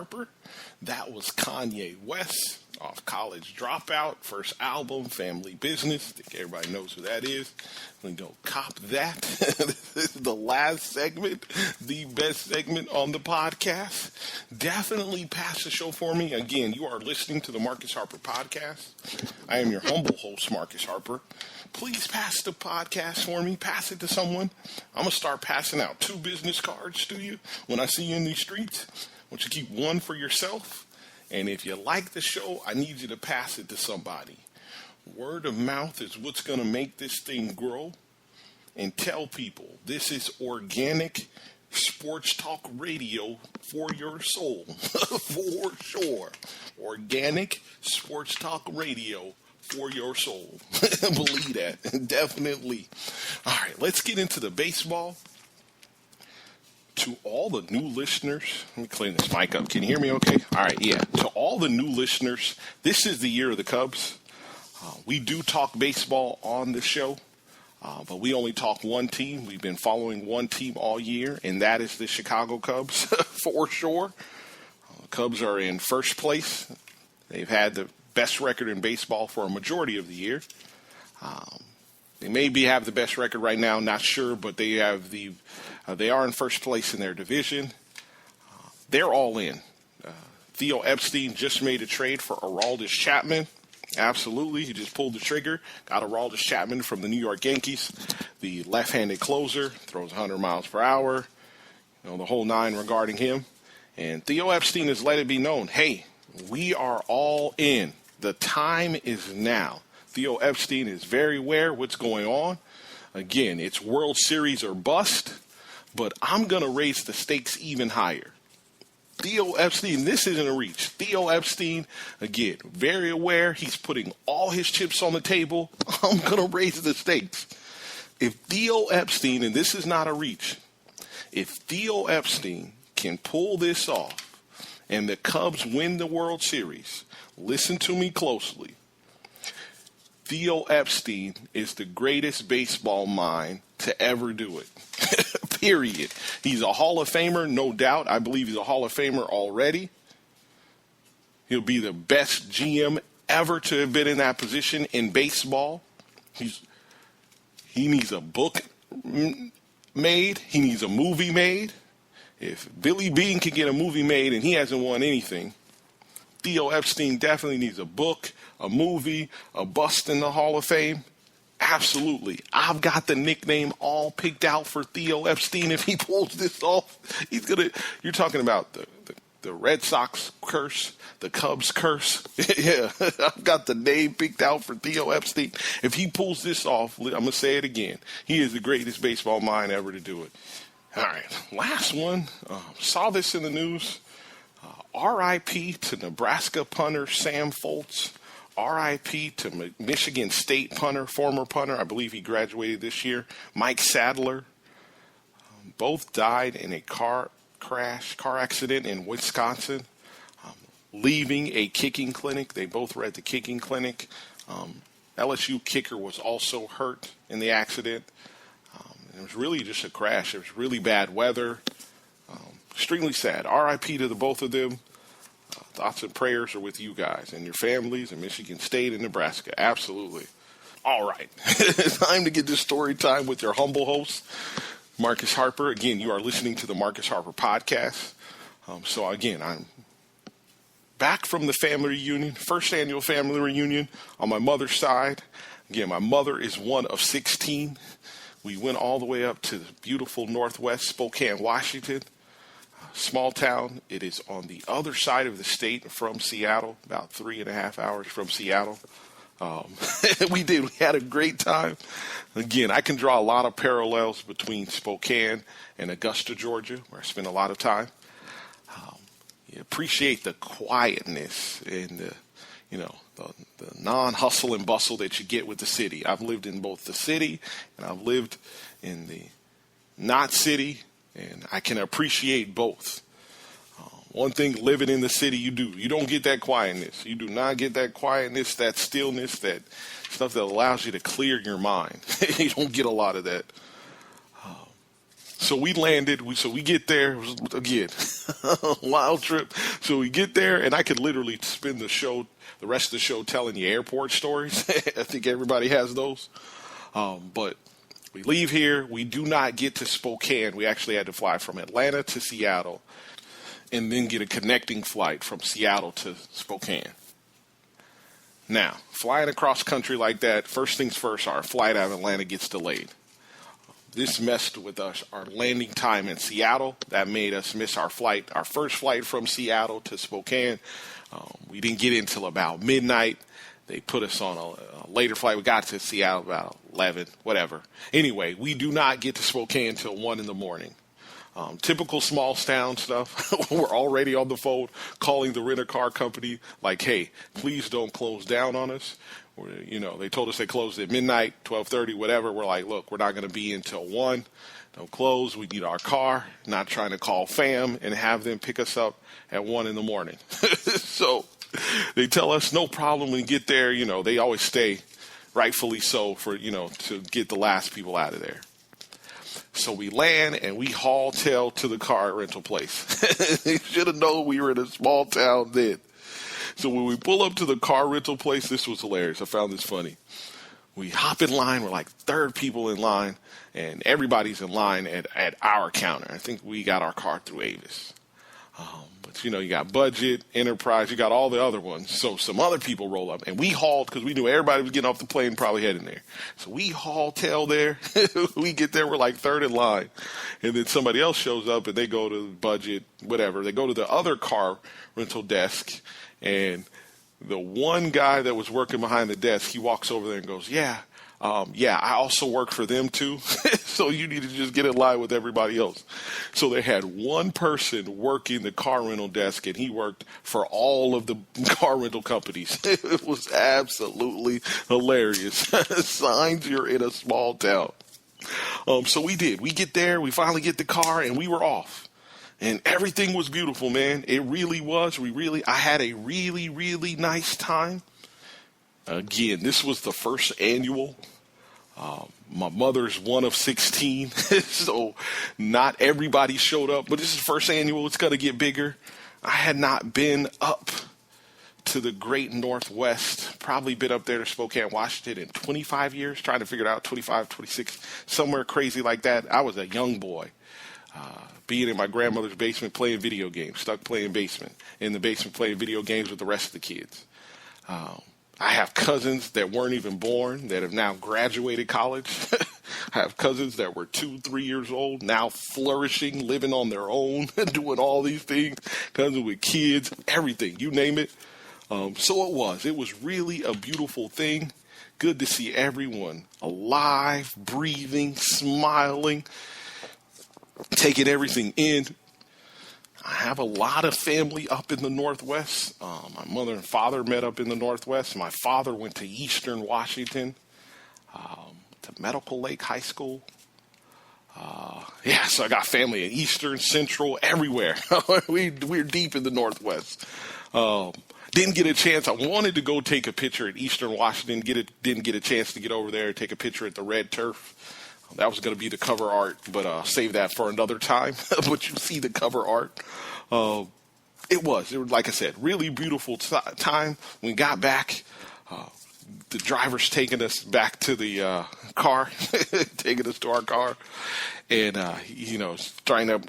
Harper. That was Kanye West off College Dropout, first album, Family Business. I think everybody knows who that is. We go cop that. This is the last segment, the best segment on the podcast. Definitely pass the show for me. Again, you are listening to the Marcus Harper Podcast. I am your humble host, Marcus Harper. Please pass the podcast for me. Pass it to someone. I'm going to start passing out 2 business cards to you when I see you in these streets. I want you to keep 1 for yourself. And if you like the show, I need you to pass it to somebody. Word of mouth is what's going to make this thing grow. And tell people this is organic sports talk radio for your soul. For sure. Organic sports talk radio for your soul. Believe that. Definitely. All right, let's get into the baseball. To all the new listeners, let me clean this mic up. Can you hear me okay? All right, yeah. To all the new listeners, this is the year of the Cubs. We do talk baseball on the show, but we only talk one team. We've been following one team all year, and that is the Chicago Cubs for sure. The Cubs are in first place. They've had the best record in baseball for a majority of the year. They maybe have the best record right now, not sure, but they have they are in first place in their division. They're all in. Theo Epstein just made a trade for Aroldis Chapman. Absolutely. He just pulled the trigger. Got Aroldis Chapman from the New York Yankees. The left-handed closer, throws 100 miles per hour. You know, the whole 9 regarding him. And Theo Epstein has let it be known, hey, we are all in. The time is now. Theo Epstein is very aware what's going on. Again, it's World Series or bust. But I'm going to raise the stakes even higher. Theo Epstein, this isn't a reach. Theo Epstein, again, very aware. He's putting all his chips on the table. I'm going to raise the stakes. If Theo Epstein, and this is not a reach, if Theo Epstein can pull this off and the Cubs win the World Series, listen to me closely. Theo Epstein is the greatest baseball mind to ever do it. Period. He's a Hall of Famer, no doubt. I believe he's a Hall of Famer already. He'll be the best GM ever to have been in that position in baseball. He needs a book made. He needs a movie made. If Billy Bean can get a movie made and he hasn't won anything, Theo Epstein definitely needs a book, a movie, a bust in the Hall of Fame. Absolutely. I've got the nickname all picked out for Theo Epstein. If he pulls this off, you're talking about the Red Sox curse, the Cubs curse. Yeah, I've got the name picked out for Theo Epstein. If he pulls this off, I'm going to say it again. He is the greatest baseball mind ever to do it. All right, last one. Saw this in the news. R.I.P. to Nebraska punter Sam Foltz. R.I.P. to Michigan State punter, former punter. I believe he graduated this year. Mike Sadler. Both died in a car accident in Wisconsin, leaving a kicking clinic. They both were at the kicking clinic. LSU kicker was also hurt in the accident. It was really just a crash. It was really bad weather. Extremely sad. R.I.P. to the both of them. Thoughts and prayers are with you guys and your families in Michigan State and Nebraska. Absolutely. All right. It's time to get this story time with your humble host, Marcus Harper. Again, you are listening to the Marcus Harper Podcast. So again, I'm back from the family reunion, first annual family reunion on my mother's side. Again, my mother is one of 16. We went all the way up to the beautiful Northwest Spokane, Washington. Small town. It is on the other side of the state from Seattle, about 3.5 hours from Seattle. We had a great time. Again, I can draw a lot of parallels between Spokane and Augusta, Georgia, where I spent a lot of time. You appreciate the quietness and the non-hustle and bustle that you get with the city. I've lived in both the city and I've lived in the not city. And I can appreciate both. One thing living in the city, you don't get that quietness. You do not get that quietness, that stillness, that stuff that allows you to clear your mind. You don't get a lot of that. So we landed. So we get there. It was, again, a wild trip. So we get there, and I could literally spend the rest of the show telling you airport stories. I think everybody has those. But we leave here. We do not get to Spokane. We actually had to fly from Atlanta to Seattle and then get a connecting flight from Seattle to Spokane. Now, flying across country like that, first things first, our flight out of Atlanta gets delayed. This messed with our landing time in Seattle. That made us miss our first flight from Seattle to Spokane. We didn't get in until about midnight. They put us on a later flight. We got to Seattle about 11, whatever. Anyway, we do not get to Spokane until 1 in the morning. Typical small town stuff. We're already on the phone calling the rent-a-car company like, hey, please don't close down on us. They told us they closed at midnight, 12:30, whatever. We're like, look, we're not going to be until 1. Don't close. We need our car. Not trying to call fam and have them pick us up at 1 in the morning. So they tell us no problem when we get there. They always stay, rightfully so, for, to get the last people out of there. So we land and we haul tail to the car rental place. They should have known we were in a small town then. So when we pull up to the car rental place, this was hilarious. I found this funny. We hop in line. We're like third people in line, and everybody's in line at our counter. I think we got our car through Avis. But, you got Budget, Enterprise, you got all the other ones. So some other people roll up, and we hauled because we knew everybody was getting off the plane probably heading there. So we haul tail there. We get there, we're like third in line. And then somebody else shows up, and they go to Budget, whatever. They go to the other car rental desk, and the one guy that was working behind the desk, he walks over there and goes, yeah, I also work for them too. So you need to just get in line with everybody else. So they had one person working the car rental desk, and he worked for all of the car rental companies. It was absolutely hilarious. Signs you're in a small town. So we did. We get there. We finally get the car, and we were off. And everything was beautiful, man. It really was. I had a really, really nice time. Again, this was the first annual. My mother's one of 16, so not everybody showed up. But this is the first annual. It's going to get bigger. I had not been up to the great Northwest, probably been up there to Spokane, Washington in 25 years, trying to figure it out, 25, 26, somewhere crazy like that. I was a young boy. Being in my grandmother's basement playing video games, stuck playing in the basement playing video games with the rest of the kids. I have cousins that weren't even born that have now graduated college. I have cousins that were 2, 3 years old, now flourishing, living on their own, doing all these things, cousins with kids, everything, you name it. So it was really a beautiful thing. Good to see everyone alive, breathing, smiling, taking everything in. I have a lot of family up in the Northwest. My mother and father met up in the Northwest. My father went to Eastern Washington, to Medical Lake High School. So I got family in Eastern, Central, everywhere. We're deep in the Northwest. Didn't get a chance. I wanted to go take a picture at Eastern Washington. Didn't get a chance to get over there and take a picture at the Red Turf. That was going to be the cover art, but save that for another time. But you see the cover art. It was, like I said, really beautiful time. When we got back, the driver's taking us back to the car, taking us to our car. And, starting up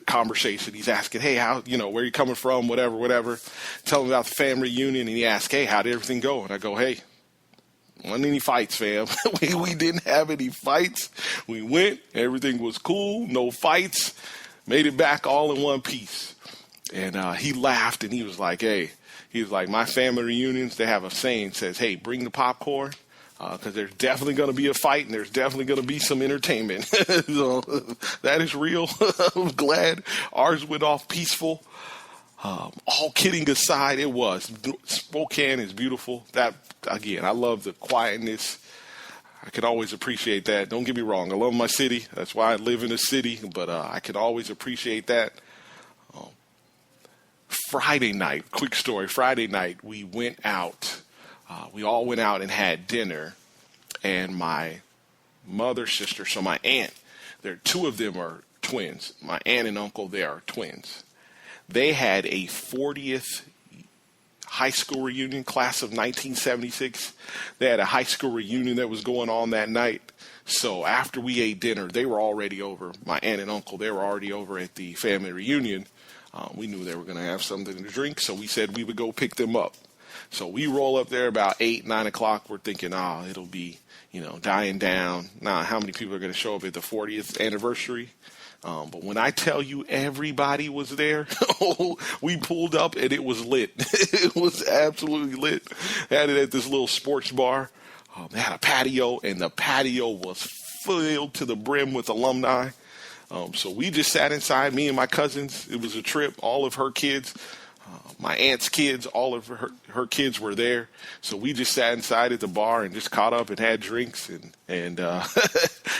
conversation. He's asking, hey, how, where you coming from, whatever. Tell him about the family reunion. And he asked, hey, how did everything go? And I go, hey, wasn't any fights, fam. we didn't have any fights. We went, everything was cool, no fights, made it back all in one piece. And he laughed, and he was like, my family reunions, they have a saying, says, hey, bring the popcorn, because there's definitely going to be a fight, and there's definitely going to be some entertainment. So that is real. I'm glad ours went off peaceful. All kidding aside, it was. Spokane is beautiful. That, again, I love the quietness. I can always appreciate that. Don't get me wrong. I love my city. That's why I live in a city. But I can always appreciate that. Friday night, quick story. Friday night, we went out. We all went out and had dinner. And my mother's sister, so my aunt, two of them are twins. My aunt and uncle, they are twins. They had a 40th high school reunion, class of 1976. They had a high school reunion that was going on that night. So after we ate dinner, they were already over. My aunt and uncle, they were already over at the family reunion. We knew they were going to have something to drink, so we said we would go pick them up. So we roll up there about 8, 9 o'clock. We're thinking, it'll be, dying down. How many people are going to show up at the 40th anniversary? But when I tell you everybody was there, we pulled up and it was lit. It was absolutely lit. They had it at this little sports bar. They had a patio, and the patio was filled to the brim with alumni. So we just sat inside, me and my cousins. It was a trip. All of her kids, my aunt's kids, all of her kids were there. So we just sat inside at the bar and just caught up and had drinks. And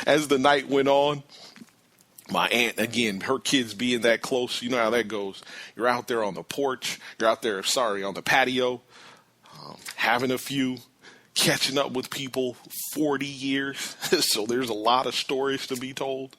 as the night went on, my aunt, again, her kids being that close, you know how that goes. You're out there on the porch. You're out there, on the patio, having a few, catching up with people 40 years. So there's a lot of stories to be told.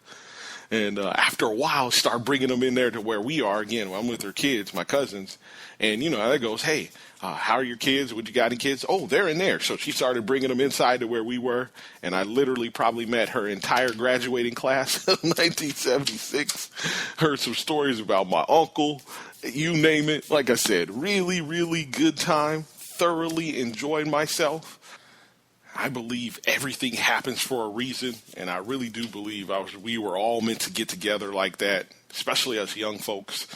And after a while, start bringing them in there to where we are. Again, I'm with her kids, my cousins. And you know how that goes. Hey, how are your kids? What you got any kids? Oh, they're in there. So she started bringing them inside to where we were. And I literally probably met her entire graduating class of 1976. Heard some stories about my uncle. You name it. Like I said, really, really good time. Thoroughly enjoyed myself. I believe everything happens for a reason, and I really do believe we were all meant to get together like that, especially us young folks.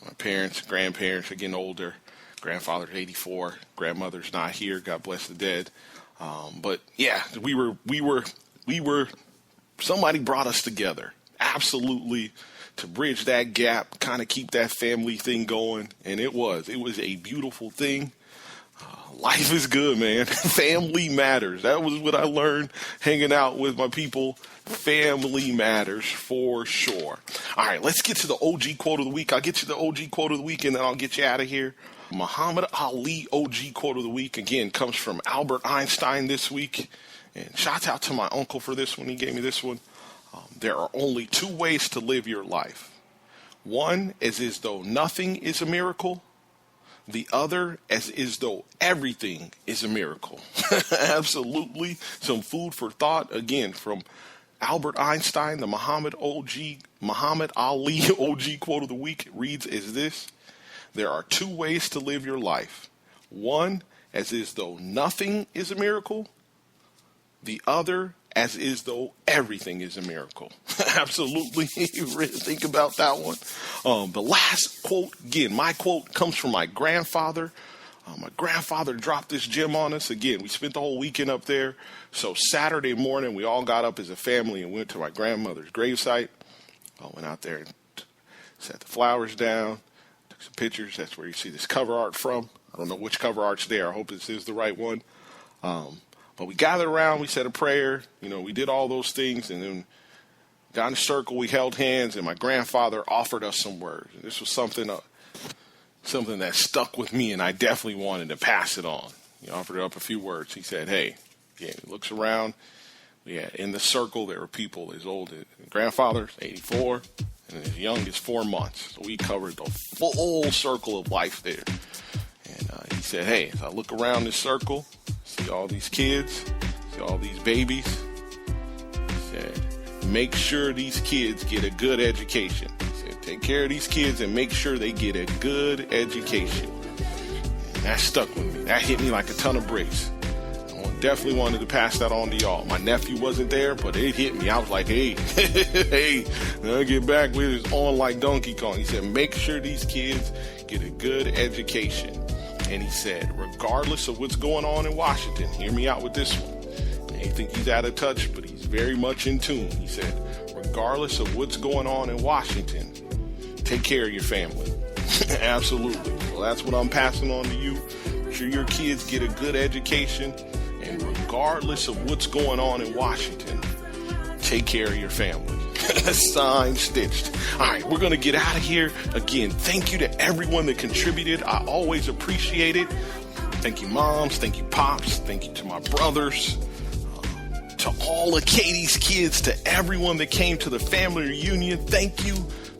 My parents, grandparents are getting older. Grandfather's 84. Grandmother's not here. God bless the dead. But yeah, we were. Somebody brought us together, absolutely, to bridge that gap, kind of keep that family thing going, and it was a beautiful thing. Life is good, man. Family matters. That was what I learned hanging out with my people. Family matters for sure. All right, let's get to the OG quote of the week. I'll get you the OG quote of the week, and then I'll get you out of here. Muhammad Ali OG quote of the week, again, comes from Albert Einstein this week. And shout out to my uncle for this one. He gave me this one. There are only two ways to live your life. One is as though nothing is a miracle. The other as though everything is a miracle. Absolutely. Some food for thought, again, from Albert Einstein. The Muhammad Ali OG quote of the week reads as this: there are two ways to live your life. One as though nothing is a miracle. The other as though everything is a miracle. Absolutely. Really think about that one. The last quote, again, my quote comes from my grandfather. My grandfather dropped this gem on us. Again, we spent the whole weekend up there. So Saturday morning, we all got up as a family and went to my grandmother's gravesite. I went out there and set the flowers down, took some pictures. That's where you see this cover art from. I don't know which cover art's there. I hope this is the right one. But we gathered around, we said a prayer, we did all those things, and then down the circle we held hands, and my grandfather offered us some words. And this was something that stuck with me, and I definitely wanted to pass it on. He offered up a few words. He said, hey, he looks around. In the circle there were people as old as grandfather's 84, and as young as 4 months. So we covered the full circle of life there. And he said, hey, as I look around this circle, see all these kids, see all these babies. He said, make sure these kids get a good education. He said, take care of these kids and make sure they get a good education. And that stuck with me. That hit me like a ton of bricks. I definitely wanted to pass that on to y'all. My nephew wasn't there, but it hit me. I was like, hey, I'll get back with it on like Donkey Kong. He said, make sure these kids get a good education. And he said, regardless of what's going on in Washington, hear me out with this one. They think he's out of touch, but he's very much in tune. He said, regardless of what's going on in Washington, take care of your family. Absolutely. Well, that's what I'm passing on to you. Make sure your kids get a good education. And regardless of what's going on in Washington, take care of your family. Signed, stitched. All right, we're going to get out of here. Again, thank you to everyone that contributed. I always appreciate it. Thank you, moms. Thank you, pops. Thank you to my brothers. To all of Katie's kids, to everyone that came to the family reunion. Thank you.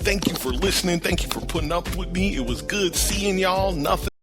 Thank you for listening. Thank you for putting up with me. It was good seeing y'all. Nothing.